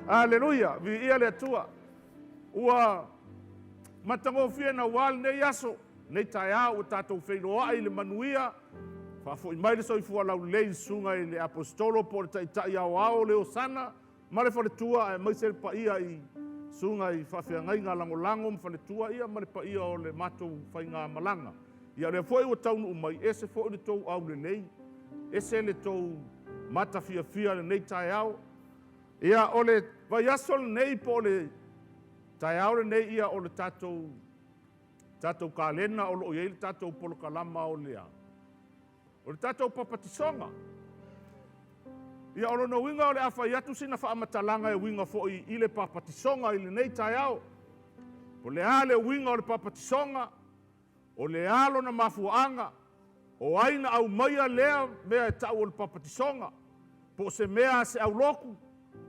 Aleluia, vi ia le atua. Ua matangofia na wal nei aso, nei taia o tātou whairoa i le manuia, whafo i mai le soifua lau lei sunga i le apostolo po le taitai au ao le Hosanna, ma le whaletua e mai se le paia i sunga i whawhiangai ngā langolango, ma whaletua ia ma le paia o le matou whainga malanga. Ia le foi o taunu umai, ese foi le tou au le nei, ese le tou mata fia fia le nei tai au. Ia o le vai aso le nei po le tai au le nei ia o le tatou kalena o lo iei le tatou polo kalama o lea. O le tatou papatisonga. Ia o no winga o le awhai atu sina whamatalanga e winga foi i le papatisonga i le nei tai au. Po le ale winga o le papatisonga, o le alo na mafuanga, o aina au maia lea mea e tau o le papatisonga, po se mea se au loku,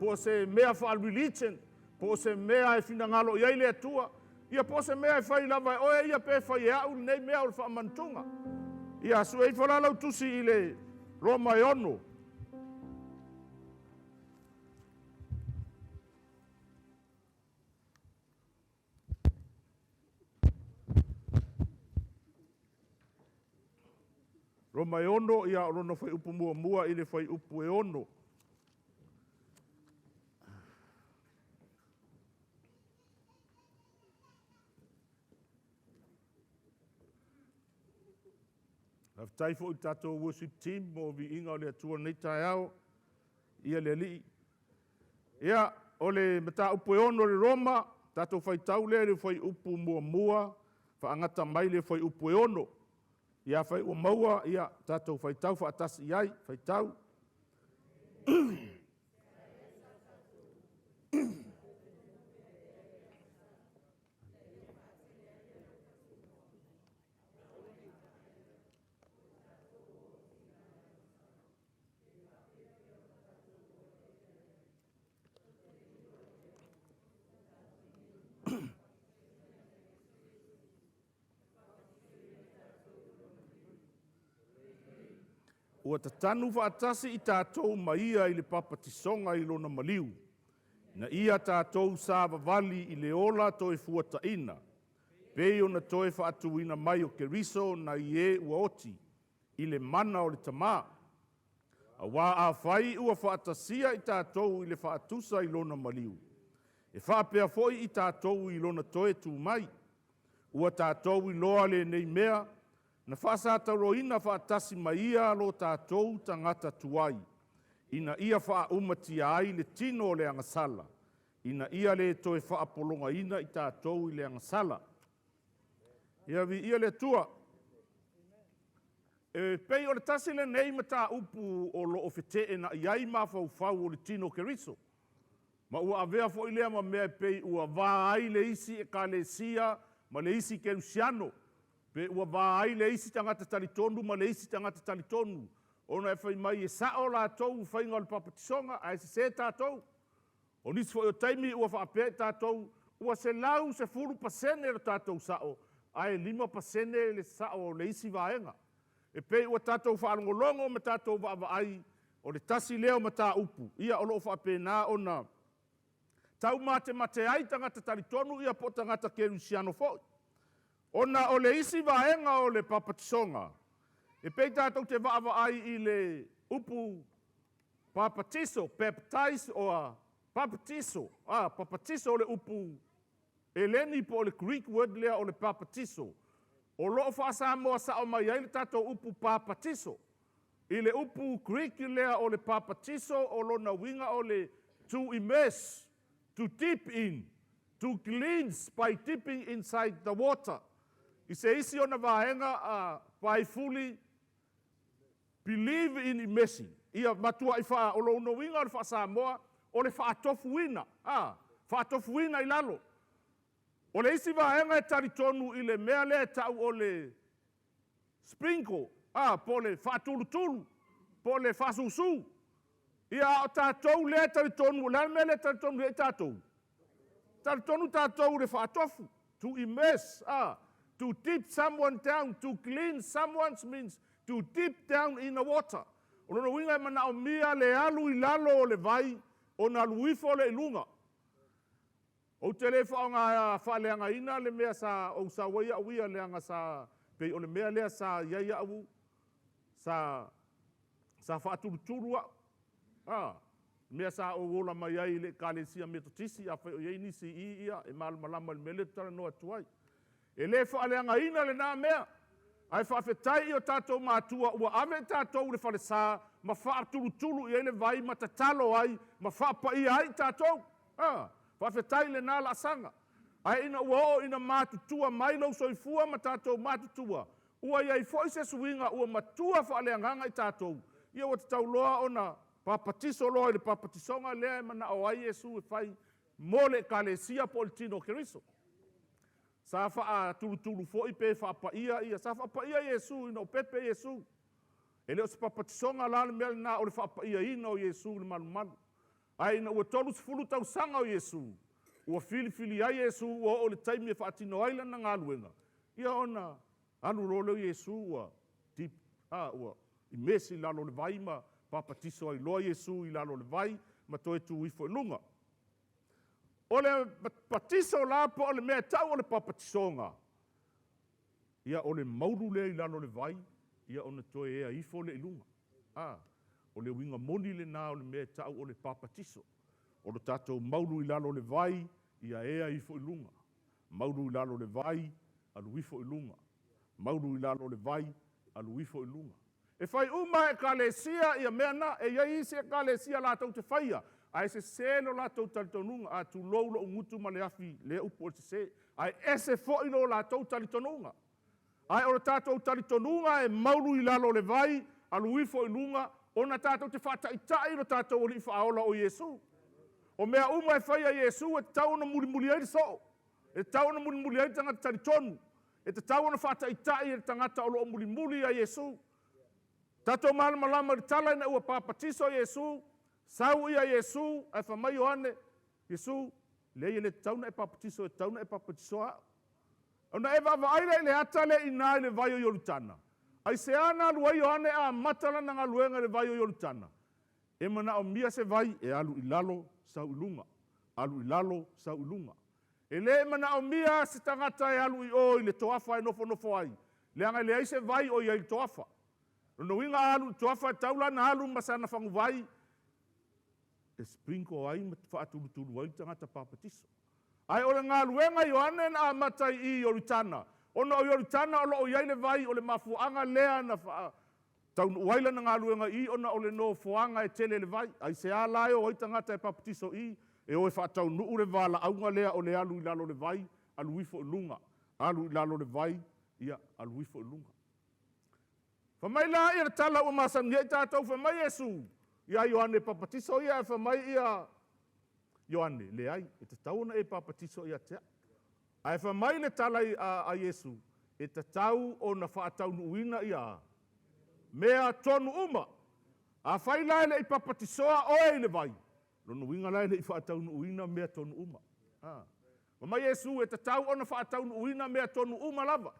po se mea wha religion, po se mea e fina ngalo iai le atua, ia po se mea e whai lava e oe ia pe whai e au nei mea o le wha mantunga. Ia su e whalalau tusi i le Roma e ono. Roma e ono ia o rono whai upu mua mua i le whai upu e ono. Haftai fo i tatou worship team mo vi inga o le atua nei tai au ia le li. Ia o le mata upu e ono le Roma, tatou whai tau le whai upu mua mua, wha angata mai le whai upu e ono. Ia whai ua maua, ia tātou whai tau, wha atasi iai, whai tau. Ua tatanu whaatasi i tātou maia i le papatisonga i lona maliu. Na ia tātou sa vavali i le ola toe fuataina. Peo na toe whaatuina mai o keriso na i e ua oti i le mana o le tamā. A wā a whai ua whaatasia i tātou i le whaatusa i lona maliu. E whaapea foi i tātou i lona toe tū mai. Ua tātou i loa le nei mea, na whaasata roina whaatasi mai ia lo tātou tangata tuai. Ina ia whaaumati ai le tino o le angasala. Ina ia le toe whaapolonga ina i tātou i le angasala. Ia vi ia le tua. E pei o le tasi le nei ma tā upu o lo ofete e na iai ma whau o le tino keriso. Ma ua avea fo i lea ma mea pei ua vā ai le isi e ka le sia ma le isi ke lusiano. Pe ua vā ai le isi tangata talitonu ma le isi tangata talitonu. Ona e whai mai e sao la tau whainga o le papatisonga a e se tātou. O nisi fo i o taimi ua whaapea tātou ua se lau se 4% le tātou sao a e 5% le sao le isi vaenga. E pe ua tātou whaalongolongo me tātou wa ai o le tasi leo ma tā upu. Ia o loo whaapea nā ona tau mate ai tangata talitonu ia po tangata kerusiano foi. Ona o le isi vaenga o le papatisonga. E pei tātou te vaava ai i le upu papatiso, baptize o papatiso. Papatiso o le upu eleni po o le Greek word lea o le papatiso. O loo whaasa moa sa o mai ai le tātou upu papatiso. I le upu Greek lea o le papatiso o lona winga o le to immerse, to dip in, to cleanse by dipping inside the water. I se isi ona vaenga by fully believe in immersing. Ia matua i wha o lo no winga o le wha Samoa o le wha tofuina. Wha tofuina i lalo. O le isi vaenga e taritonu i le mea le tau o le sprinkle. Po le wha tulutulu. Po le wha susu. Ia o tātou le taritonu. Le mea le taritonu le tātou. Taritonu tātou le wha tofu. To immerse. To dip someone down, to clean someone's means to dip down in the water. O lono winga e mana o mia le alu i lalo o le vai, ona luifo le ilunga. O te le whaonga whaaleanga ina le mea sa o sa waia awia leanga sa pei o le mea lea sa iaia awu sa whaaturuturua. Mea sa o wola mai ai le kalesia metotisi a whai o iei nisi i ia e malama le mele tala noa tuai. E le whaaleanga ina le nā mea. Ai whawhetai o tātou mātua ua ave tātou le whale sā ma whaatulutulu i ele vai ma tatalo ai ma whaapai ai tātou. Whawhetai le nā la sanga. Ai ina ua o ina mātutua mai lau soifua ma tātou mātutua. Ua iai foi se suinga ua matua whaaleanganga i tātou. Ia o te tau loa ona papatiso loa i le papatisonga lea mana o ai Jesu e whai mole kalesia po le tino keriso. Sa wha tulu foi pe whaapaia ia. Sa whaapaia Jesu ina o pepe Jesu. E leo se papatisonga lana mele na o le whaapaia ina o Jesu le malu. Ai ina ua tolu sifulu tau sanga o Jesu. Ua fili ai Jesu ua o le taimi e whaatino aila na ngā luenga. Ia ona anu rolo Jesu ua tip, ua i mesi lalo le vai ma papatiso ai loa Jesu i lalo le vai ma toe tu ifo lunga. O le patiso la po o le mea tau o le papatisonga. Ia o le mauru le i lalo le vai, ia ona toe ea ifo le ilunga. O le winga moni le nā o le mea tau o le papatiso. O le tātou mauru i lalo le vai, ia ea ifo ilunga. Mauru i lalo le vai, alu ifo ilunga. Mauru i lalo le vai, alu ifo ilunga. E whai uma e kalesia ia mea na, e ia isi e kalesia la tau te whaia. Ai se selo la tau talitonunga, a tu lolo ungutu ma le afi, le upo o te se. Ai ese fo ilo la tau talitonunga. Ai o le tātou talitonunga e mauru i lalo le vai, alu ifo ilunga, ona tātou te whataitai lo tātou o li whaola o Jesu. O mea uma e whaia Jesu e te tau na mulimuli ai so. E te tau na mulimuli ai tangata talitonu. E te tau na whataitai e tangata o lo mulimuli a Jesu. Tātou malama le tala ina ua papatiso Jesu. Sau ia Jesu, ai whamai Ioane, Jesu, leia le tauna e papatiso, e tauna e papatiso a. Ona e wawa aile le ata le ina le vai o Yorutana. Ai se ana lua Ioane a matala na ngaluenga le vai o Yorutana. E mana o mia se vai e alu ilalo sau ilunga. Alu ilalo sau ilunga. E le mana o mia se tangata e alu i o i le toafa e nofo ai. Le anga le aise vai o i toafa. Rono winga alu toafa e taula na alu masana whangu vai. E sprinko ai ma whaatulutulu ai tangata papatiso. Ai o le ngā luenga Ioane na amatai i Yorutana. Ono o Yorutana o lo o iaile vai o le mafuanga lea na taunu waila na ngā luenga i ona o le no fuanga e tele le vai. Ai se a lai o ai tangata e papatiso i e o e whaatau nuu le vala aunga lea o le alu i lalo le vai alu ifo ilunga. Alu i lalo le vai ia alu ifo ilunga. Whamai la ia le tala o masangia i tātou whamai Jesu. Ia Ioane papatiso ia e whamai ia Ioane le ai. E te tauna e papatiso ia tea. Ai whamai le tala a Jesu. E te tau o na whaatau nuuina ia. Mea tonu uma. A whai lai le i papatisoa oe le vai. Rono winga lai le i whaatau nuuina mea tonu uma. Whamai Jesu e te tau o na whaatau nuuina mea tonu uma lava.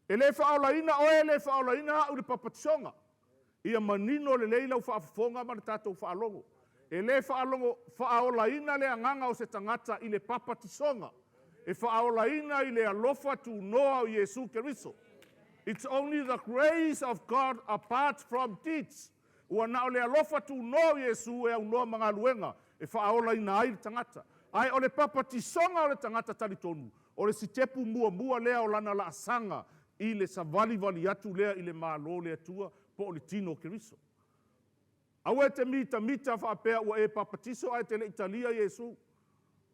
E le whaolaina oe le whaolaina au le papatisonga. Ia manino le leilau whaafonga ma le tātou whaalongo. E le whaolaina le anganga o se tangata i le papatisonga. E whaolaina i le alofa tu noa o Jesu Keriso. It's only the grace of God apart from deeds. Ua na o le alofa tu noa o Jesu e au noa mga luenga. E whaolaina ai le tangata. Ai o le papatisonga o le tangata talitonu. O le sitepu mua lea o lana la asanga. I le savali atu lea i le malo le atua po le tino Keriso. Au e te mita whaapea ua e papatiso ai te le Italia Jesu.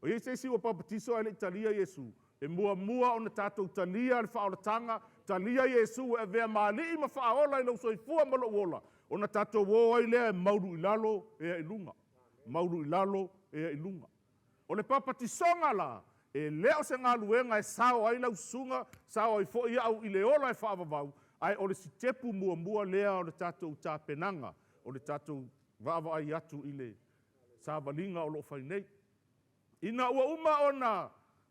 O i se si ua papatiso ai le Italia Jesu. E mua o na tātou Italia le whaolatanga. Italia Jesu e vea maali i ma whaola i lau soifua malo uola. O na tātou wo ai lea e mauru i lalo e ilunga. Mauru i lalo e ilunga. O le papatisonga la. E leo se ngā luenga e sao ai lau sunga. Sao ai fo ia au i le ola e whaavavau. Ai o le sitepu mua lea o le tātou tāpenanga. O le tātou vava ai atu i le sāwalinga o lo whainei. Ina ua uma o na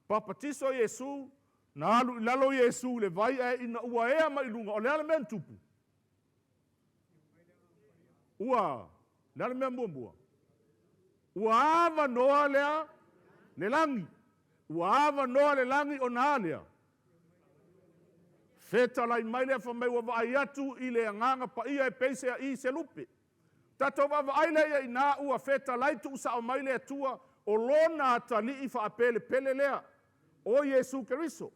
papatiso Jesu, na alu i lalo Jesu le vai e ina ua ea mai lunga. O le ale mea tupu. Ua, le ale mea mua. ua ava noa lea le langi. Ua ava noa le langi o nā lea. Feta lai mai lea whamai ua vaai atu i le anganga pa ia e peise a i se lupe. Tato wa vaai lea i nā ua feta lai tu usa o mai lea tua o lona tali i wha apele pele lea o Yesu Keriso.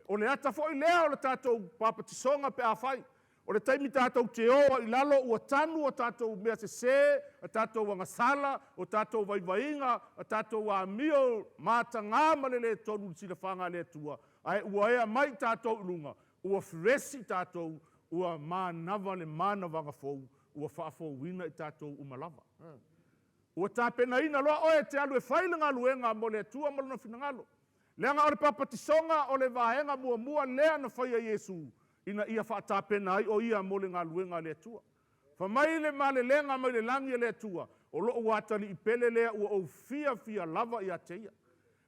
O le ata foi lea o le tatou papatisonga pe a whai. O le taimi tātou te oa i lalo ua tanu o tātou mea se, a tātou wangasala, o tātou vaivainga, a tātou wa mio māta ngāma le tonu sila whanga le tua. Ai ua ea mai tātou ilunga, ua fresi tātou, ua mānawa le mana wangafou, ua whaafou wina i tātou umalava. Ua tāpena ina loa oe te alu e whailinga luenga mo le tua maluna finangalo. Leanga o le papatisonga o le vahenga mua lea na whaia Yesu. Ina ia whaatapena ai o ia mole ngā luenga le tua. Whamai le male lenga mai le langi le tua. O loo watali i pele lea ua o fia lava i ateia.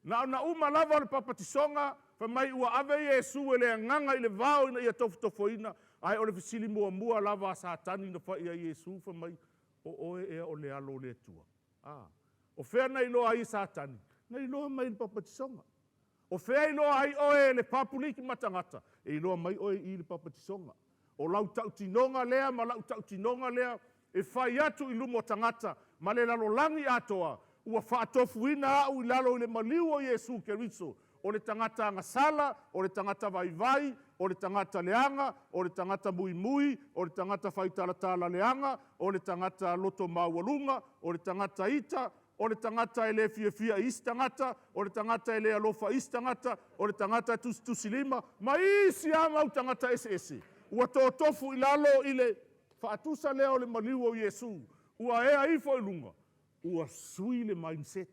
Na uma lava o le papatisonga. Whamai ua ave Yesu e le nganga i le vao ina ia tofotofoina. Ai o le fisili mua lava sa tani na whaia Yesu. Whamai o oe ea o le alo le tua. O whea nei loa ai sa tani. Nei loa mai le papatisonga. O whea iloa ai oe le papuliki matangata. E iloa mai oe i le papatisonga. O lau tautinonga lea, ma lau tautinonga lea, e whai atu i lumo tangata, ma le lalo langi atoa, ua whaatofuina au i lalo i le maliu o Yesu Keriso. O le tangata angasala, o le tangata vaivai, o le tangata leanga, o le tangata mui, o le tangata whaitalatala leanga, o le tangata loto maualunga, o le tangata ita, o le tangata e le fia isi tangata, o le tangata e le alofa isi tangata, o le tangata tusilima, ma isi ama au tangata ese. Ua tofu i lalo i le whaatusa lea o le maliu o Yesu. Ua ea ifo i lunga. Ua sui le mindset.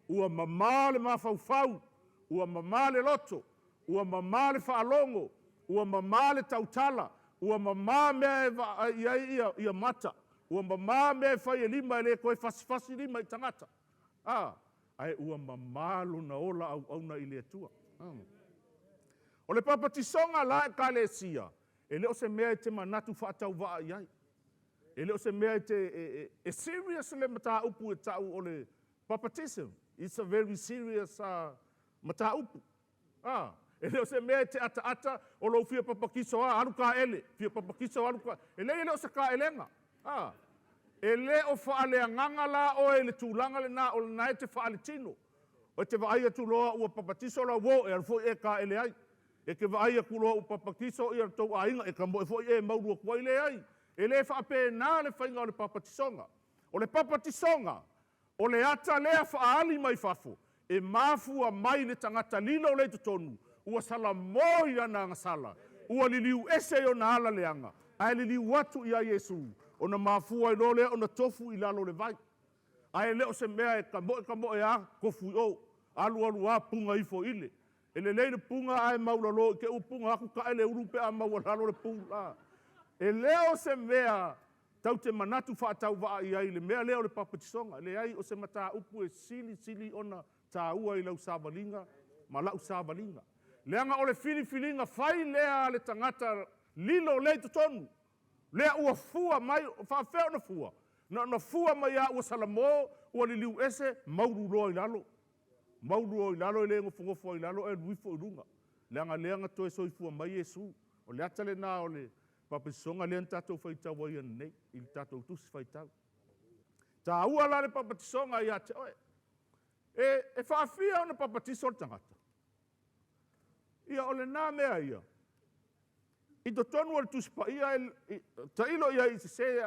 Ua mamā le mawhauwhau. Ua mamā le loto. Ua mamā le whaalongo. Ua mamā le tautala. Ua mamā mea ia mata. Ua mamā me whai e lima e le koe fasi lima i tangata. Ai ua mamā luna ola au auna i le atua. O le papatisonga la e ka le sia. E leo se mea te manatu whaatau waa i ai. E leo se mea te serious le mata upu e tau o le papatism. It's a very serious mata upu. E leo se mea te ata o lo fia papakiso alu ka ele. Fia papakiso alu ka. E leo se ka elenga. E le o whaale nganga la o e le tūlanga le na o le nai te whaale tino. O te waaia tuloa ua papatiso la wo e alfo e ka ele ai. E ke waaia kuloa ua papatiso i artou a inga e ka mo e fo e maurua kwa ile ai. E le whaape nā le whainga o le papatisonga. O le papatisonga, o le ata lea whaali mai fafo. E mafua mai le tangata lilo le tutonu. Ua sala moi ana ngasala. Ua liliu ese o na ala leanga. Ai liliu watu ia Yesu. Ona mafua i lole, ona tofu i lalo le vai. Ai leo se mea e ka mo e a kofu i o. Alu a punga i fo ile. E le leile punga ai maulalo, ke u punga aku ka ele urupe a maulalo le punga. E leo se mea, tau te manatu whaatau waa i ai, le mea leo le papatisonga. Le ai o se mata upu e sili ona ta ua i lau sāwalinga, ma lau sāwalinga. Leanga o le filifilinga, whai lea le tangata lilo le tutonu. Lea ua fua mai, whaafeo na fua. Na fua mai a ua salamo, ua liliu ese, mauru roa i lalo. Mauru roa i lalo, e le ngofongofo i lalo, e luifo i lunga. Leanga toe soi fua mai Yesu. O le atale na o le papatisonga le tatou whaitau wai anu nei, i le tatou tusi whaitau. Tā ua la le papatisonga i ate oe. E whaafia o na papatiso o tangata. Ia o le nā mea ia. I to tonu al tuspa ia ta ilo ia i se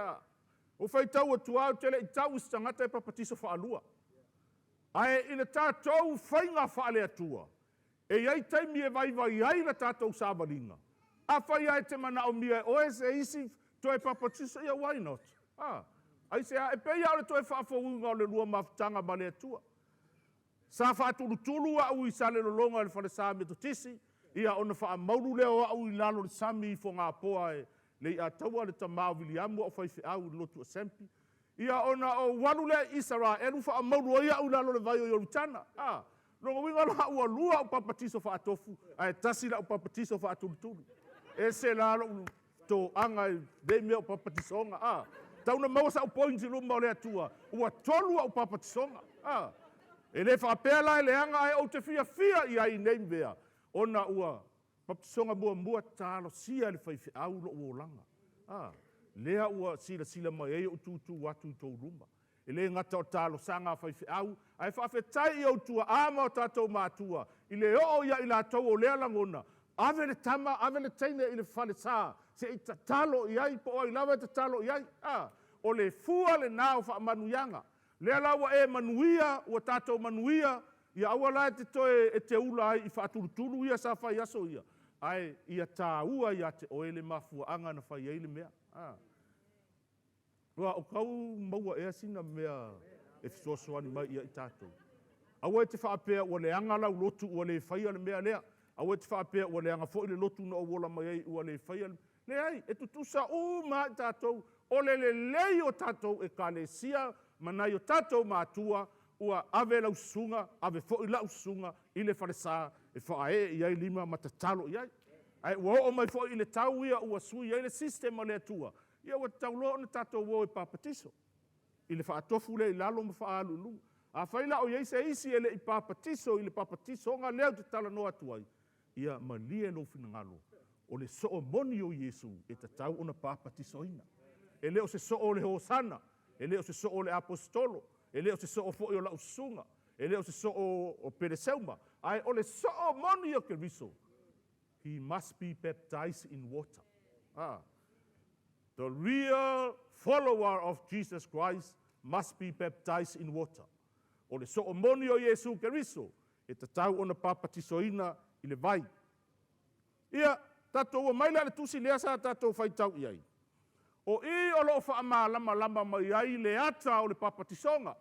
o whaitau o tuau tele i tau isi tangata e papatiso whaalua. Ai ina tātou whainga whaale atua. E iai taimi e vai ai na tātou sāwaringa. A whai ai te mana o mia oe se isi to e papatiso ia why not? Ai se e pei au le to e whaafowunga o le lua mawhtanga male atua. Sa whaatulutulu a ui sa le lolonga le whale sāme to tisi. Ia ona wha mauru leo au i lalo le sami i fo ngā poa e le i ataua le tamau Williamu o whaife au lotu a sempi. Ia ona o walu le Isara e rufa a mauru ia au lalo le vai o Yorutana. Rongo winga la ua lua o papatiso wha atofu, a e tasi la o papatiso wha atulutulu. E se lalo to anga e de mea o papatisonga. tauna mau sa pointi luma o le atua. Ua tolu au papatisonga. E le whaapea lai leanga ai au te fia i ai nei mea. Ona ua papatisonga mua talo sia le whaifi au lo uolanga. Lea ua sila mai ei o tutu watu tau luma. E le ngata o talo sanga whaifi au. Ai whaafetai i au tua ama o tātou mātua. I le o ia i la tau o lea langona. Ave le tama, ave le teine i le whale sā. Se i tatalo i ai, po o i lawa i tatalo i ai. O le fua le nao wha manuianga. Lea lawa e manuia, ua tātou manuia. Ia awa lai te toe e te ula ai i whaatulutulu ia sa whai aso ia. Ai, ia tā ua ia te oele mafua anga na whai eile mea. Ua o kau maua ea sina mea e fisoasoani mai ia i tātou. Awa e te whaapea ua le anga lau lotu ua le whaia le mea lea. Awa e te whaapea ua le anga fo i le lotu na o wola mai ei ua le whaia le. Le ai, e tutusa uma i tātou. O le lei o tātou e ka le sia manai o tātou mātua ua ave lau sunga, ave fo i lau sunga i le wharesā e whae i ai lima matatalo i ai. Ai ua o mai fo i le tau ia ua sui i ai le sistema le atua. Ia ua tau loo na tātou wo e papatiso. I le whaatofu le i lalo ma whaalulu. A whaila o ieise isi e le i papatiso, i le papatiso ngā leo te tala no atuai. Ia malie lo fina ngalo. O le soo moni o Yesu e te tau ona papatiso ina. E leo se soo le Hosanna. E leo se soo le apostolo. E leo se soo fo i o la usunga. E leo se soo o pereseuma. Ai o le soo moni o Keriso. He must be baptized in water. The real follower of Jesus Christ must be baptized in water. O le soo moni o Yesu Keriso. E te tau ona papatiso ina i le vai. Ia, tatou maila le tusi lea sa tatou whaitau i ai. O i o loo wha lama mai ai le ata o le papatisonga.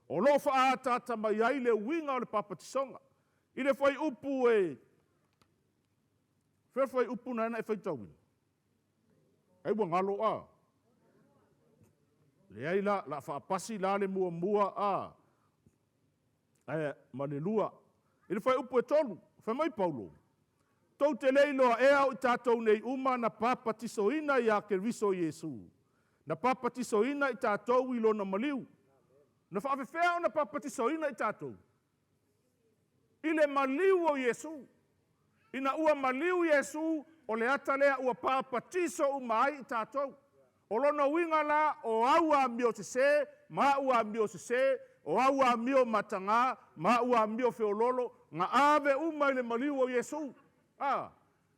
O loo wha ata mai ai le winga o le papatisonga. I le whai upu e... Whai upu na ena e whaitau ina. Ei wa ngalo a. Le ai la whaapasi la le mua a. Ma le lua. I le whai upu e tolu. Whai mai Paulo. Tau te leilo a ea o tātou nei uma na papatiso ina i a Keriso Yesu. Na papatiso ina i tātou i lona maliu. Na whaafewhea o na papatiso ina i tātou. I le maliu o Yesu. Ina ua maliu Yesu o le ata lea ua papatiso umai i tātou. O lona winga la o aua mio se se, ma ua mio se se, o aua mio matanga, ma ua mio feololo, nga ave umai le maliu o Yesu.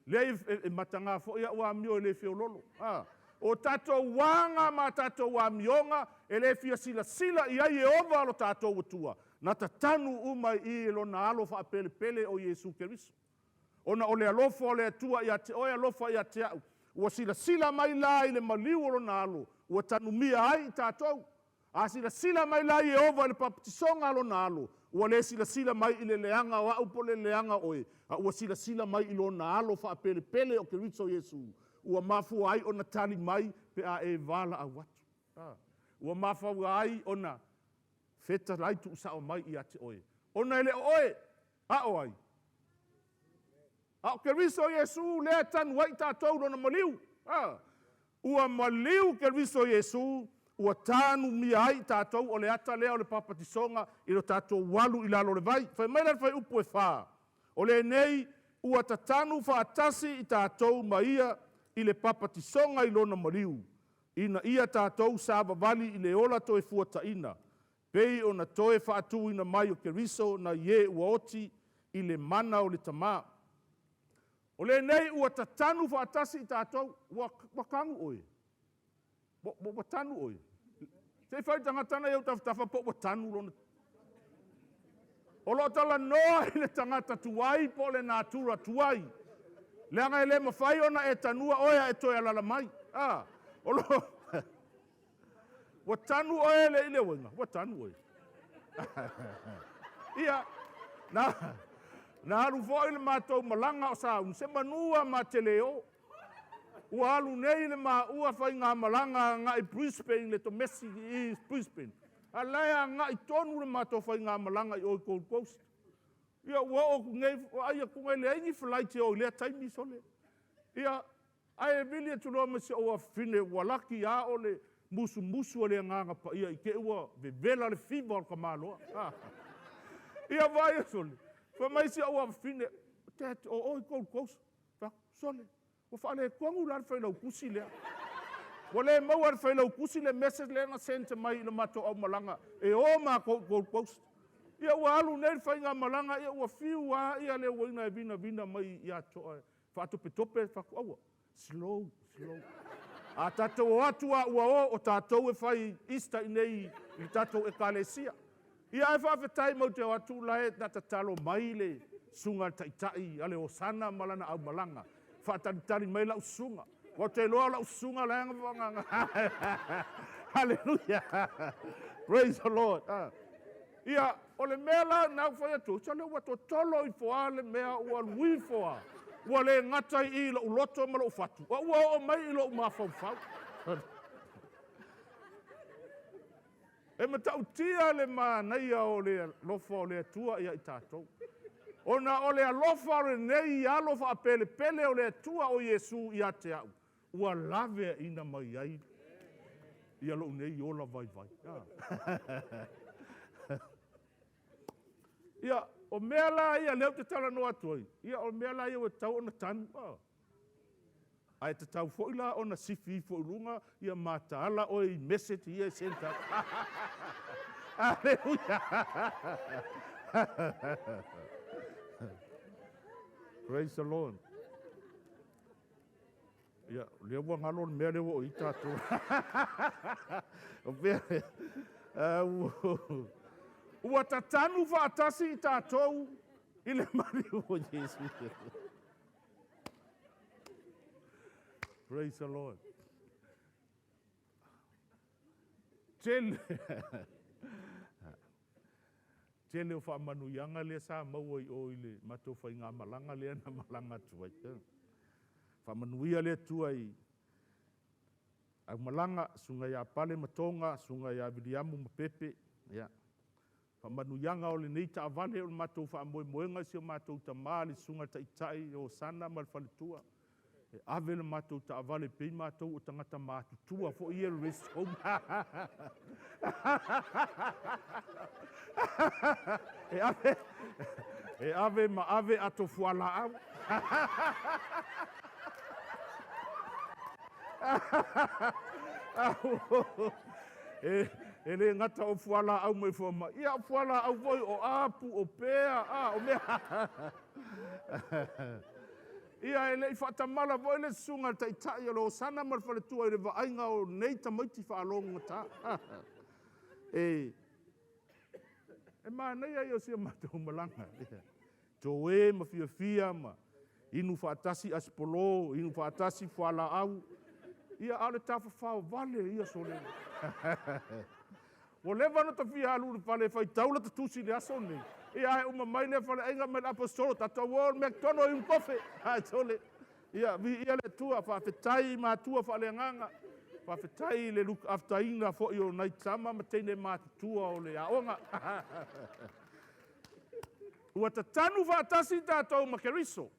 Lei e matanga fo ia ua mio e le feololo. O tātou wanga ma tātou wa mionga e le fia sila i ai e ova alo tātou utua. Na tatanu umai i lo na alo wha pele o Yesu Keriso. Ona o le alofo o le atua i ate oe alofa i ate au. Ua sila mai la i le maliu o lo na alo. Ua tanu mia ai i tātou. A sila mai la i e ova le papatisonga alo na alo. Ua le sila mai i le leanga o aupo le leanga oe. Ua sila mai i lo na alo wha pele o Keriso Yesu. Ua mafu ai ona tali mai pe a e vala a watu. Ua mafu ai ona feta laitu usao mai i ate oe. Ona ele oe, a oai. A Keriso Yesu lea tanu wai tātou lona maliu. Ua maliu Keriso Yesu, ua tanu mia ai tātou o le ata lea o le papatisonga i lo tātou walu i lalo le vai. Whai maila whai upu e wha. O le nei, ua tatanu whaatasi i tātou maia i le papatisonga i lona maliu. Ina ia tātou sa vavali i le ola toe fuata ina. Pei o na toe whaatu ina mai o Keriso na ie ua oti i le mana o le tamaa. O le nei ua tatanu whaatasi i tātou, ua kangu oe. Ua tanu oe. Te whai tangatana iau tawhatafa po ua tanu lona. O lo tala noa i le tangata tuai po le nātura tuai. Le anga ele mawhai ona e tanua oea e toi alala mai. O lo... Ua tanu oe le ile wenga. Ua tanu oe. Ia. Na alu fo ile mātou malanga o sa un se manua ma te leo. Ua alu nei le ma ua whai ngā malanga ngā i Brisbane le to Messi i Brisbane. A lea ngā i tonu le mātou whai ngā malanga i oi Gold Coast. Ia ua o ngei, aia kungai le aingi whalai te o lea taimi sole. Ia, ai e vili e tuloa me se oa whine walaki a o le musu le nganga pa ia ke ua vela le fiva o kamalo. Ia vai sole. Fa mai si ua fine te o kous. Fa sole. O fa le kongu la fa lo kusi le. Wale mau ar fa lo kusi le message le na sente mai le mato au malanga. E o ma kous. Ia ua alu nei fa inga malanga ia ua fiu ia le waina e vina mai ia to. Fa tope fa ua. Slow. A tatou atu a ua o tatou e fai ista inei i tatou e kalesia. Ia e whawhetai mau te atu lae na tatalo mai le sunga taitai ale Hosanna malana au malanga. Whataritari mai lau sunga. Wa te loa lau sunga leanga wanganga. Hallelujah. Praise the Lord. Ia, o le mea la nau whai atu. Sa le wato tolo i foa le mea ua lui foa. Ua le ngatai i lo uloto ma lo fatu. Ua o mai i lo umafau. E matau tia le manaia o le lofa o le atua ia i tātou. Ona o le alofa o le nei i alofa a pele o le atua o Iesu i ate au. Ua lave ina mai ai. Ia lo nei ola vai. Ia, o mea la ia leo te tala no atuai. Ia, o mea la ia o tau ona tanu. Ai te tau fo ila ona sifi fo runga ia mataala o i message ia e senta. Aleluia. Praise the Lord. Ia, leo wa ngalo mea leo o i tātou. O mea, ua tatanu whaatasi i tātou i le mari o Jesu. Praise the Lord. Tele o whaamanuianga lea sa maua i o ile mato whai ngā malanga lea na malanga tuai. Whaamanuia lea tuai. Au malanga sunga ia pale matonga, sunga ia viliamu mapepe. Whaamanuianga o le nei ta avale o le mato whaamoemoenga si o mato tamali sunga ta itai o sana malwhalitua. E ave le matou ta avale pei matou o tangata mātutua fo i e rest home. E ave ma ave ato fuala au. E le ngata o fuala au mai foma. Ia fuala au voi o apu o pea. O mea. Ia e lei whaatamala voi le sunga taitai o le Hosanna malwhaletua i le waainga o nei tamaiti whaalonga ta. E nei ai o sia matou malanga. Tō e ma fia ma inu whaatasi asipolo, inu whaatasi whala au. Ia ale tafa whao vale ia sole. Wo lewa no ta fia alu le whale whai taula ta tusi le aso nei. Ia e uma mai le whale ainga me l'apostolo, tata World McDonald un kofe. Hai tole. Ia vi ia le tua, whawhetai ma tua whale nganga. Whawhetai le look after ina fo i o nai tama ma teine ma tua o le aonga. Ua ta tanu whaatasi tātou ma keriso.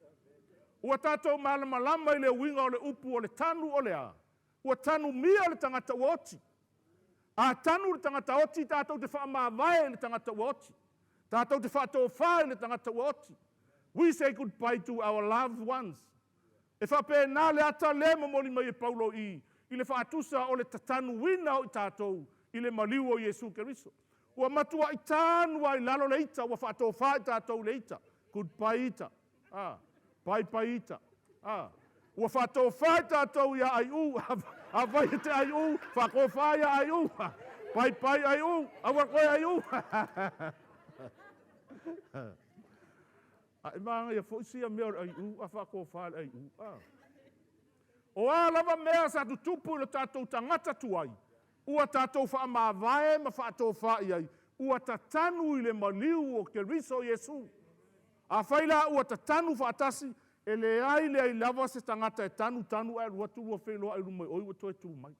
Ua tātou malama i le winga o le upu o le tanu o le a. Ua tanu mia le tangata uoti. A tanu le tangata oti tātou te whaamāwae le tangata uoti. Tātou te whaatōwhae le tangata uoti. We say goodbye to our loved ones. E whape nā le ata le mamoni mai e Paulo i le whaatusa o le tatanu wina o i tātou i le maliu o Iesu Keriso. Ua matua i tānua i lalo le ita, ua whaatōwhae tātou le ita. Goodbye ita. Bye ita. Ua whaatōwhae tātou ia ai u, a vai te ai u, whakōwhae ai u. Bye ai u, awa koe ai u. E maanga ia fōisia mea ai u, a whakōwhae ai u. O a lava mea sa tutupu ilo tātou tangata tuai. Ua tātou whaamāwae ma whaatōwhae ai. Ua tatanu i le maliu o Keriso Iesu. A whaila ua tatanu whaatasi, e le ai lava se tangata e tanu e rua tūrua whenua ai rumai oi ua toe tū mai.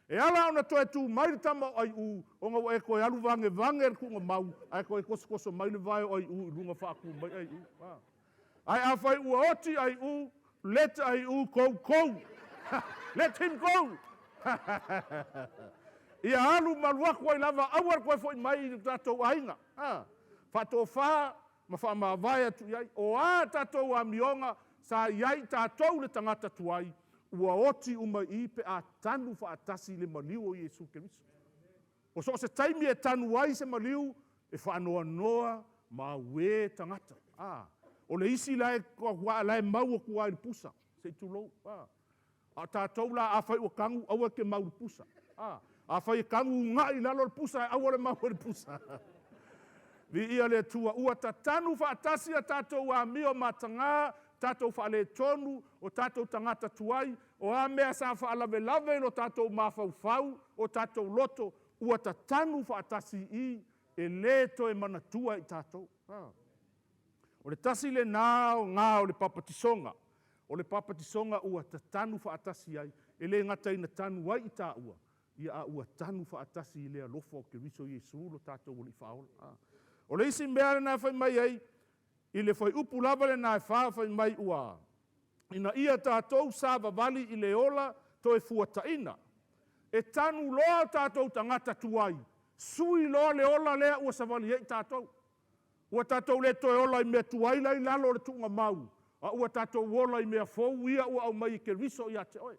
E ala ona toe tū mai le tama ai u, o ngau e koe alu vange e kunga mau, ai koe koso mai le vai ai u, runga whaaku mai ai u. Ai a whai ua oti ai u, let ai u kou. Let him go. Ia alu maluaku ai lava awar koe fo mai i tatou ainga. Whatofa ma whamawai atu iai. O a tatou a mionga sa iai tatou le tangata tuai. Ua oti uma i pe a tanu whaatasi le maliu o Iesu Keriso. O so se taimi e tanu ai se maliu e whaanoa noa ma we tangata. O le isi lae kua lae mau o kua i pusa. Se i tulou. A tātou la a whai o kangu aua ke mau i pusa. A whai kangu ngā i lalo i pusa e aua le mau i pusa. Vi ia le tua ua ta tanu whaatasi a tātou a mio matanga, tātou whaale tonu, o tātou tangata tuai, o a mea sa whaalawe lawe no tātou mawhau o tātou loto, ua ta tanu whaatasi i e le to e manatua i tātou. O le tasi le nā o ngā o le papatisonga. O le papatisonga ua ta tanu whaatasi ai. E le ngata ina tanu ai i tā ua. Ia a ua tanu whaatasi i le alofa o Keriso Iesu lo tātou o li whaola. O le isi mea na whai mai ai. I le whai upu lava le nā whai mai ua. Ina ia tātou sa vavali i le ola to e fuataina. E tanu loa tātou tangata tuai. Sui loa le ola lea ua savali ei tātou. Ua tātou le toe ola i mea tuai lai lalo le tunga mau. Ua tātou ola i mea fou ia ua au mai i Keriso i ate oe.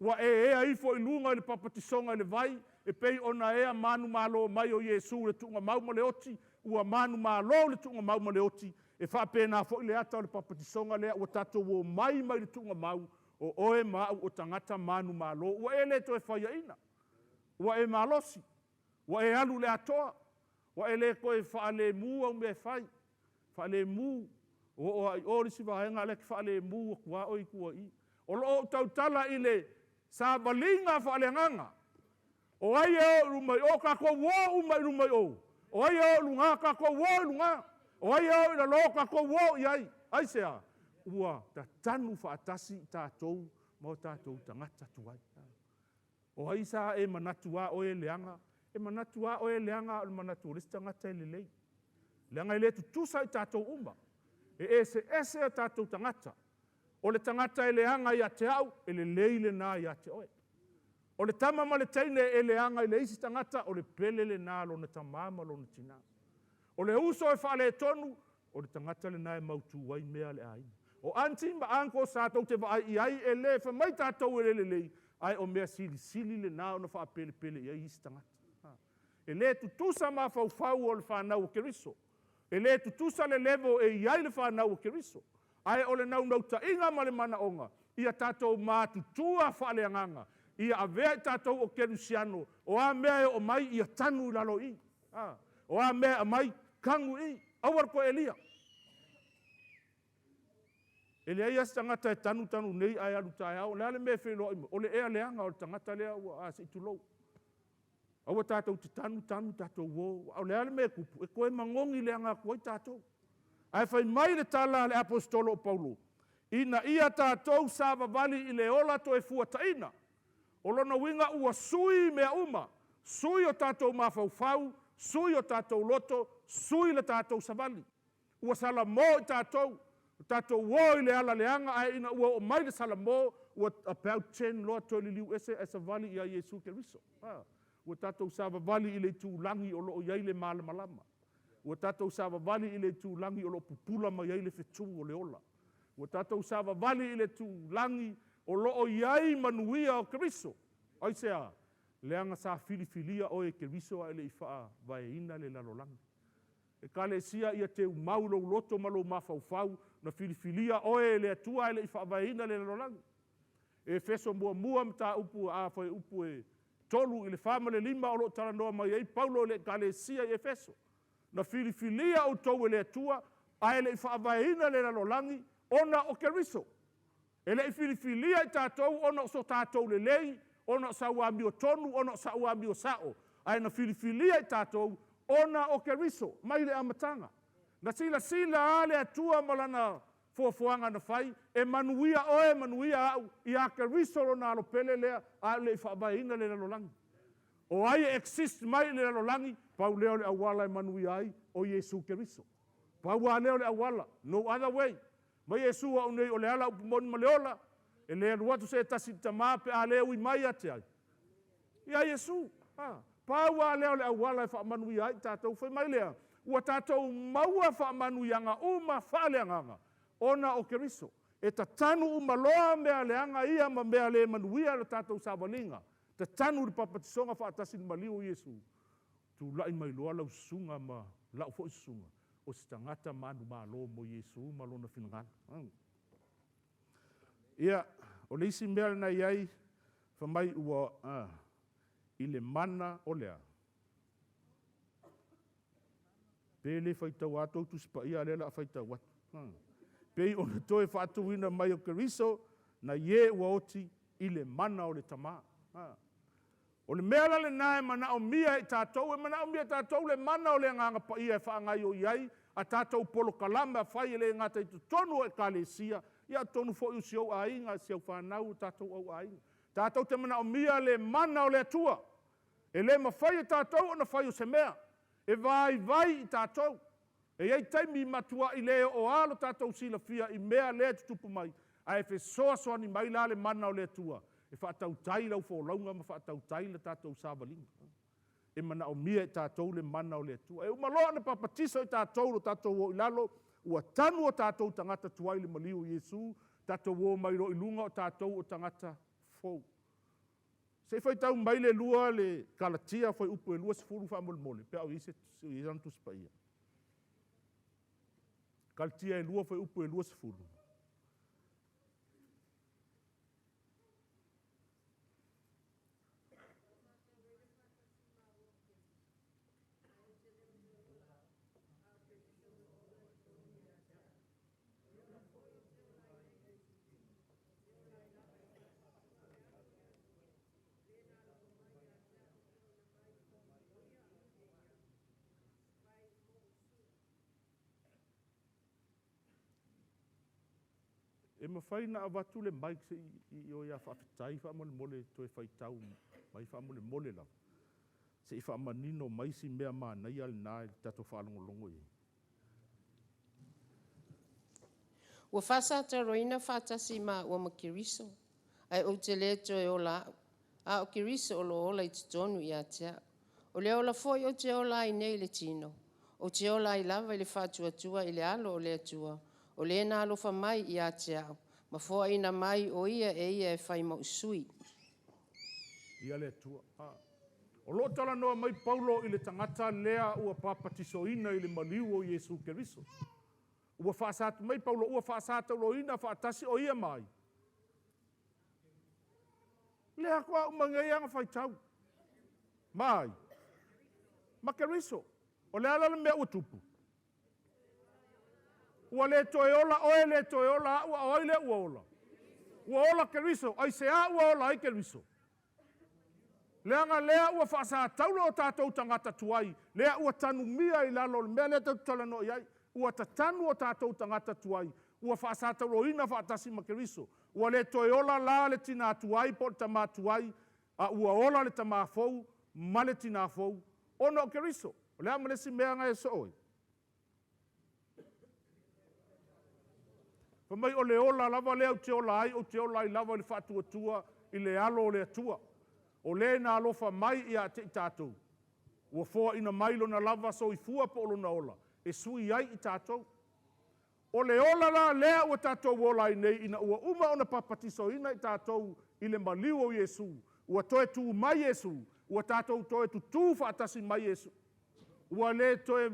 Ua ea ifo i lunga i le papatisonga i le vai. E pei ona ea manu malo mai o Iesu le tunga mau ma le oti. Ua manu malo le tunga mau ma le oti. E whapena fo i le ata o le papatisonga lea. Ua tātou o mai mai le tunga mau. O oe mau o tangata manu malo. Ua e le toe whaia ina. Ua e malosi. Ua e alu le atoa. Ua e le koe whaale mu au me whai. Whaale mu. O ai ori si wahenga le ki whaale mu o kua oi kua i. O lo tautala i le sa balinga whaale nganga. O ai e o rumai o kako wo umai rumai o. O ai e o lunga kako wo lunga. O ai e o ina lo kako wo iai. Ai sea. Ua ta tanu whaatasi tātou mo tātou tangata tuai. O ai sa e manatua o e leanga. E manatua o e leanga o manatua resi tangata e lelei. Leanga e le tutusa i tātou uma. E ese a tātou tangata. O le tangata e leanga i a te au, e le leile nā i a te oe. O le tamama le teine e leanga i le isi tangata, o le pele le nā lo na tamama lo na tina. O le uso e whaale tonu, o le tangata le nā e mautu wai mea le aina. O anti ma anko sātou te wa ai ai e le, fa mai tātou e le lei, ai o mea sili le nā o na wha pele pele i isi tangata. E le tutusa ma fau o le whanau o Keriso. E le tutusa le levo e iai le whanau o Keriso. Ai o le nau ta inga ma le mana onga. Ia tātou mātutua whaaleanganga. Ia avea i tātou o Kerusiano. O a mea o mai ia tanu lalo i. O a mea mai kangu i. Awar ko Elia. Elia ia tangata e tanu nei ai alu tae au. Lea le mea whilo ima. O le ea leanga o le tangata lea ua a se itulou. Awa tātou te tanu tātou wō. Au lea le mea kupu. E koe mangongi leanga kua i tātou. Ai whai mai le tala le apostolo o Paulo. Ina ia tātou sa vavali i le ola to e fuataina. O lona winga ua sui mea uma. Sui o tātou mawhauwhau. Sui o tātou loto. Sui le tātou savali. Ua sala mō i tātou. Tātou wō i le ala leanga. Ai ina ua o mai le sala mō. Ua apau ten loa to li liu ese e savali i a Iesu Keriso. Ua tātou sa vavali i le tūlangi o loo iai le malamalama. Ua tātou sa vavali i le tūlangi o loo pupula ma iai le whetu o le ola. Ua tātou sa vavali i le tūlangi o loo iai manuia o Keriso. Ai sea, leanga sa filifilia o e Keriso a le i wha vaeina le lalolangi. E kale sia ia te umaulo loto malo mawhauwhau na filifilia o e le atua e le i wha vaeina le lalolangi. E feso mua mta upu a whai upu e tolu i le whama le lima o lo tala noa mai ei Paulo le kale sia i Efeso. Na filifilia o tau e le atua, a ele i whaavaina le lalolangi, ona o Keriso. Ele i filifilia i tātou, ona o so tātou le lei, ona o sa uami o tonu, ona o sa uami o sao. A na filifilia i tātou, ona o Keriso, mai le amatanga. Na sila a le atua malana fuafuanga na whai, e manuia au, i a Keriso lo nā lo pele lea, a le i whaavaina le lalolangi. O ai exist mai le lalolangi, pau leo le awala e manuia ai o Iesu Keriso. Pau a leo le awala, no other way. Ma Iesu a unei o le ala upumoni ma leola, e le aluatu se tasi tamā pe a leo i mai ate ai. ia Iesu. Paua leo le awala e whaamanuia i tātou whai mai lea. Ua tātou maua whaamanuianga uma whaaleanganga. Ona o Keriso. E ta tanu umaloa mea leanga ia ma mea le manuia le tātou sawalinga. Ta tanu le papatisonga whaatasi ni maliu Iesu. Tu lai mai loa lau sunga ma lau fo sunga. O si tangata manu malo mo Iesu malona finangana. Ia, o le isi mea na iai whamai ua i le mana o lea. Pele whaitau atou tu sipa ia lela a whaitau atu. Pei o na toe whaatuina mai o Keriso na ie ua oti i le mana o le tamā. O le mea le nae mana o mia i tātou, e mana o mia tātou le mana o le nganga pa ia e whaangai o iai, a tātou polo kalama whai e le ngata i tu tonu e kālesia, ia tonu fo i usiau a inga, siau whanau tātou au a inga. Tātou te mana o mia le mana o le atua. E le mawhai e tātou o na whai o se mea. E vai i tātou. E iei taimi matua i leo o alo tātou sila fia i mea lea tutupu mai. A e fe soa ni mai la le mana o le atua. E whaatau tai lau fo launga ma whaatau tai le tātou sāwalinga. E mana o mia i tātou le mana o le atua. E umaloa na papatiso i tātou lo tātou o ilalo. Ua tanu o tātou tangata tuai le maliu Iesu. Tātou o mai ro ilunga o tātou o tangata fou. Se fai tau mai le lua le kalatia fai upu e lua sifuru wha mole. Pea o ise i rantu spaia. Kalatia e lua fai upu e lua sifuru. E mawhai na awatu le maik se i o ia whaafitai whaamole toe whaitau mai whaamole lau. Se i whaamanino mai si mea maa nei al nai tato whaalongolongo i. Ua whasata roina whaatasi ma ua makiriso. Ai o te le toe o la. A o kiriso o lo ola i tutonu i atea. O le ola foi o te ola i nei le tino. O te ola i lava i le whatuatua i le alo o le atua. O le na alofa mai i a te au. Ma fua ina mai o ia e ia e whai mausui. Ia le tua. O lo tala noa mai Paulo i le tangata lea ua papatiso ina i le maliu o Iesu Keriso. Ua whaasata mai Paulo, ua whaasata lo ina whaatasi o ia mai. Lea kua umangeianga whai tau. Mai. Ma Keriso. O le ala le mea ua tupu. Ua le toe ola, oe le toe ola, ua oi le ua ola. Ua ola Keriso, ai se a ua ola ai Keriso. Leanga lea ua whaasa taulo o tātou tangata tuai. Lea ua tanu mia i lalo, mea lea tau talano iai. Ua tatanu o tātou tangata tuai. Ua whaasa taulo ina whaatasi ma Keriso. Ua le toe ola la le tina tuai, po le tama tuai. Ua ola le tama fou, ma le tina fou. Ono o Keriso. Lea malesi mea ngai so oi. Mai o le ola lava lea o te ola ai lava le whaatuatua i le alo o le atua. O le na alofa mai i a te i tātou. Ua fōa ina mailo na lava so i fua po olo na ola. E sui ai i tātou. O le ola la lea ua tātou ola i nei ina ua uma ona papatiso ina i tātou i le maliu o Iesu. Ua toe tu mai Iesu. Ua tātou toe tu tū whaatasi mai Iesu. Ua le toe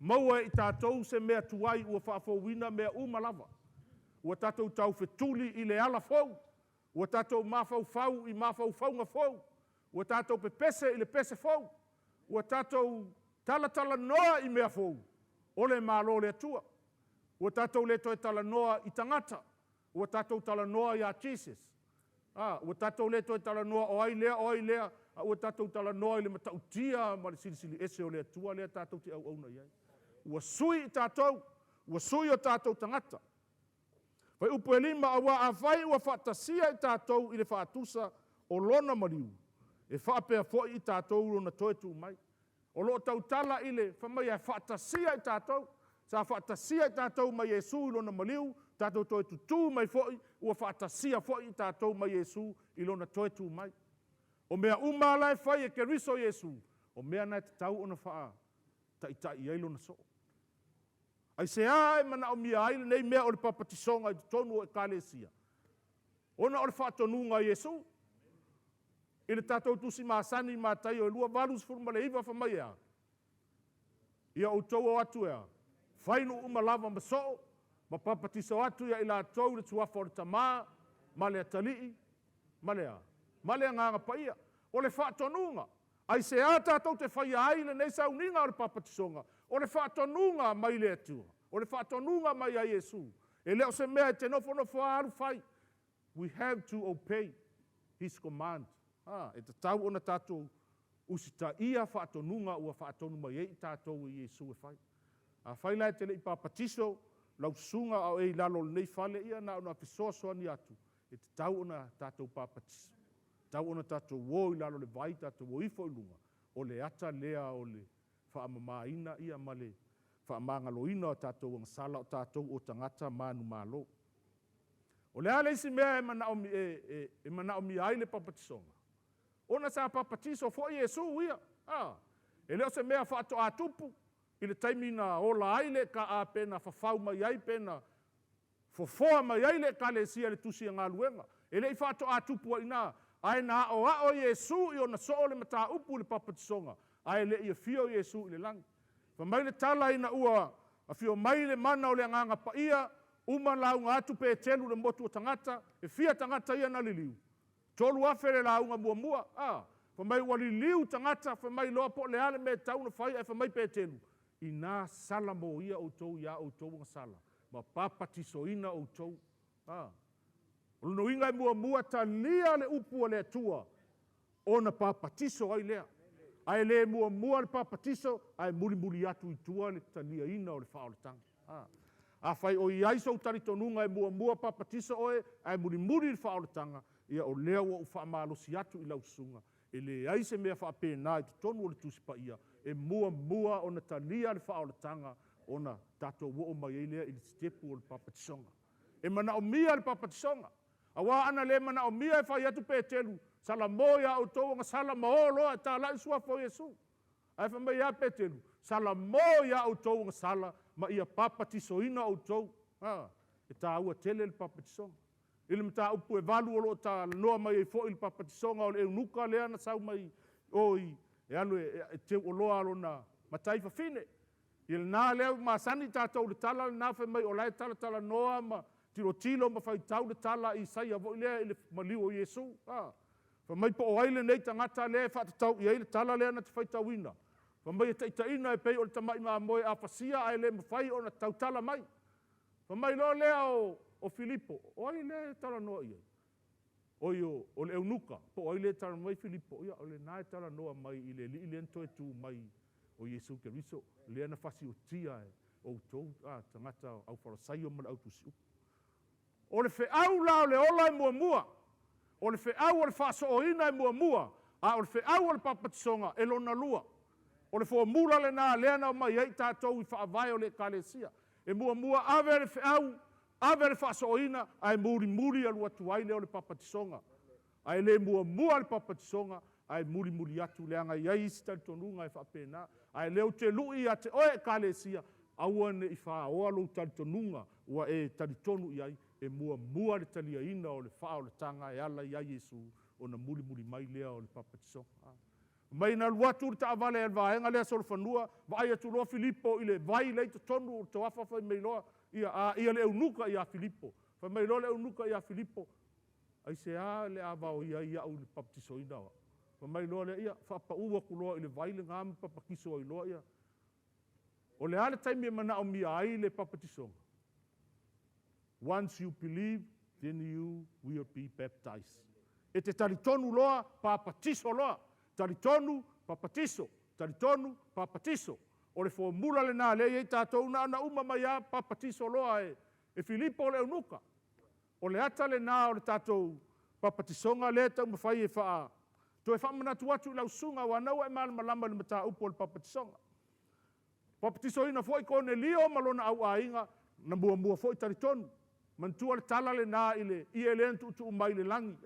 maua i tātou se mea tuai ua whaafowina mea uma lava. Ua tātou tau whetuli i le ala fau. Ua tātou mawhau i mawhau ngā fau. Ua tātou pepese i le pese fau. Ua tātou tala noa i mea fau. O le mālo le atua. Ua tātou le toi tala noa i tangata. Ua tātou tala noa i a Jesus. Ua tātou le toi tala noa o ai lea. Ua tātou tala noa i le matautia ma le silisili ese o le atua lea tātou te au auna iai. Ua sui i tātou. Ua sui o tātou tangata. Vai upu e lima awa a vai ua whaatasia i tātou i le whaatusa o lona mariu. E whaapea fwoi i tātou rona toe tū mai. O lo tau tala i le whamai a whaatasia i tātou. Sa whaatasia i tātou mai Iesu i lona mariu. Tātou toe tū mai fwoi. Ua whaatasia fwoi i tātou mai Iesu i lona toe tū mai. O mea uma lai fai e keriso Yesu. O mea nai te tau ona faa. Ta i ailo na so. Ai se ai mana o mia aile nei mea o le papatisonga i tonu o ekalesia. Ona o le faa tonunga Yesu. I le tatou tusi maasani mātai o lua valus furma le iwa whamai ea. Ia o tau o atu ea. Whainu uma lava masoo. Ma papatiso atu ia ila tau le tuafa o le tamaa. Ma le atalii. Ma le a. Ma le nganga paia. O le faa tonunga. Ai se a tatou te whai aile nei sauninga o le papatisonga. O le wha tonunga mai le atua. O le wha tonunga mai a Yesu. E leo se mea te nofo alu whai. We have to obey his command. E te tau ona tatou usita ia wha tonunga ua wha tonu mai e tatou i Yesu e whai. A whai lai te le i papatiso, lau sunga au e lalo nei whale ia na ona fisoso ani atu. E te tau ona tatou papatiso. Tau ona tatou woi lalo le vai tatou woi fo ilunga. O le ata lea o le whaamamaina ia ma le whaamangaloina o tatou ang sala o tatou o tangata manu malo. O le ale isi mea e mana o mi aile papatisonga. Ona sa papatiso fo Yesu ia. E leo se mea whaato atupu. I le taimina o la aile ka a pena whawhau mai ai pena. Fofoa mai ai le ka le sia le tusi a ngā luenga. E le i whaato atupu a ina. Ai na o Yesu i ona so le mata upu le papatisonga. Ai le ia fio Yesu i le langi. Fa mai le tala ina ua a fio mai le mana o le anganga pa ia. Uma launga atu pe telu le motu o tangata. E fia tangata ia na liliu. Tolu afe le launga mua. Fa mai ua liliu tangata. Fa mai loa po le ale me tauna fai. Fa mai pe telu. Ina sala mo ia o tou ia o tou nga sala. Ma papatiso ina o tou. Ono inga mua talia le upu le atua. Ona papatiso ai lea. Ai le mua le papatiso. Ai muli atu i tua le talia ina o le wha o le tanga. A fai o iai so tari tonunga e mua papatiso oe. Ai muli le wha o le tanga. Ia o lea o wha malosi atu i lausunga. E le ai se mea wha pēnā i tonu o le tusipa ia. E mua ona talia le wha o le tanga. Ona tato wo mai e lea i le stepu o le papatisonga. E mana o mia le papatisonga. Awa ana le mana o mia e whai atu pētelu. Sala moia o tau nga sala maolo a tā lai sua fo Yesu. Ai wha mai a pētelu. Sala moia o tau nga sala ma ia papatiso ina o tau. E tā ua tele le papatisonga. Ile mta upu e valu o lo tā noa mai e fo il papatisonga o le unuka lea na sau mai oi. E alu e te o loa alo na matai fa fine. Ile nā leo ma sani tātou le tala le nā wha mai o lai tala noa ma tilo ma fai tau le tala i sai avo ilea ile maliu o Yesu. Fa mai po o aile nei tangata lea whata tau i aile tala lea na te fai tau ina. Fa mai e taina e pei o le tamai maa moe a fasia ai le mawhai o na tau tala mai. Fa mai lo lea o Filipo. O aile tala noa i ai. O le eunuka. Po aile tala mai Filipo. Ia o le nae tala noa mai i le li ento e tu mai o Yesu Keriso. Lea na fasi o tia e o tou tangata au farasai o mana au tusi upu. O le wheau lao le ola e mua. O le wheau o le whaaso o ina e mua. O le wheau o le papatisonga e lona lua. O le whamula le nā leana o mai ei tātou i whaavai o le kalesia. E mua ave le wheau, ave le whaaso o ina, ai muri alu atu aile o le papatisonga. Ai le mua le papatisonga, ai muri atu leanga iai isi tali tonunga e whaapena. Ai leo te lui a te oe kalesia, awane i whaaoa lo tali tonunga, ua e tali tonu iai. E mua le talia ina o le wha o le tanga e ala ia Yesu o na muri mai lea o le papatisonga. Mai na luatu le taavale e vaenga lea solo whanua, vai atu loa Filipo i le vai leita tonu o te wafa whai mei loa ia le eunuka ia Filipo. Whai mei loa le eunuka ia Filipo. Ai se a le avao ia o le papatisoina wa. Whai mei loa le ia whapa ua ku loa i le vai le ngāma papakiso i loa ia. O le ale taimi e mana o mia ai le papatisonga. Once you believe, then you will be baptized. E te taritonu loa, papatiso loa. Taritonu, papatiso. Taritonu, papatiso. O le formula le nā lei e tātou na uma mai a papatiso loa e Filipo o le eunuka. O le ata le nā o le tātou papatisonga le tau mawhai e wha. To e wha manatu atu lau sunga wa nau e malama le mata upo le papatisonga. Papatiso ina fo i kone lio malona au a inga na mua fo i taritonu. Mantua le tala le nā i e le entu mai le langi.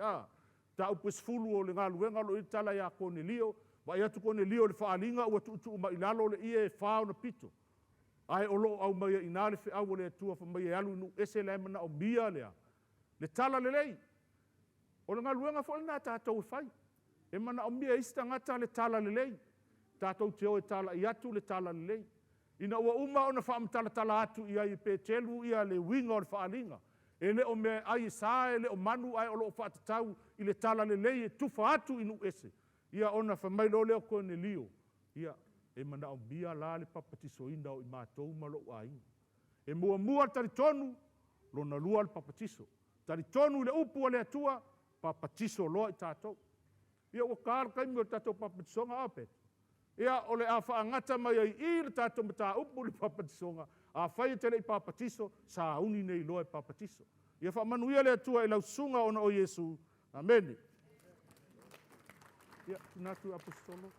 ta upu sfulu o le galuega lo i tala iā Konelio, ma ia tu Konelio le faaaliga ua tuutuu ma i lalo le ia e fao na pito. Ae o loo au mai ina le feʻau o le atua fa mai e alu inu ese le mana o mia lea. Le tala lelei. O le galuega foʻi na tatou e fai. E mana o mia isi tagata le tala lelei. Tatou te o e tala i atu le tala lelei. Ina ua uma ona faamatalatala atu ia i petelu ia le uiga o le faaaliga. E le o mea ai sa e le o manu ai o loo faatatau i le tala lelei e tufa atu inu ese. Ia ona fa mai lo leo Kornelio. Ia e mana o mia la le papatisoina o i matou ma loo aiga. E muamua talitonu lona lua le papatiso. Talitonu i le upu o le atua papatiso loa i tatou. Ia ua kālakaimi o le tatou papatisonga ape. Ia o le a whaangata mai ai i le tatou mata upu le papatisonga. A whai tele i papatiso sa uni nei loa i papatiso. Ia whaamanuia le atua i lausunga ona o Yesu. Amen. Ia, tunatu apostolo.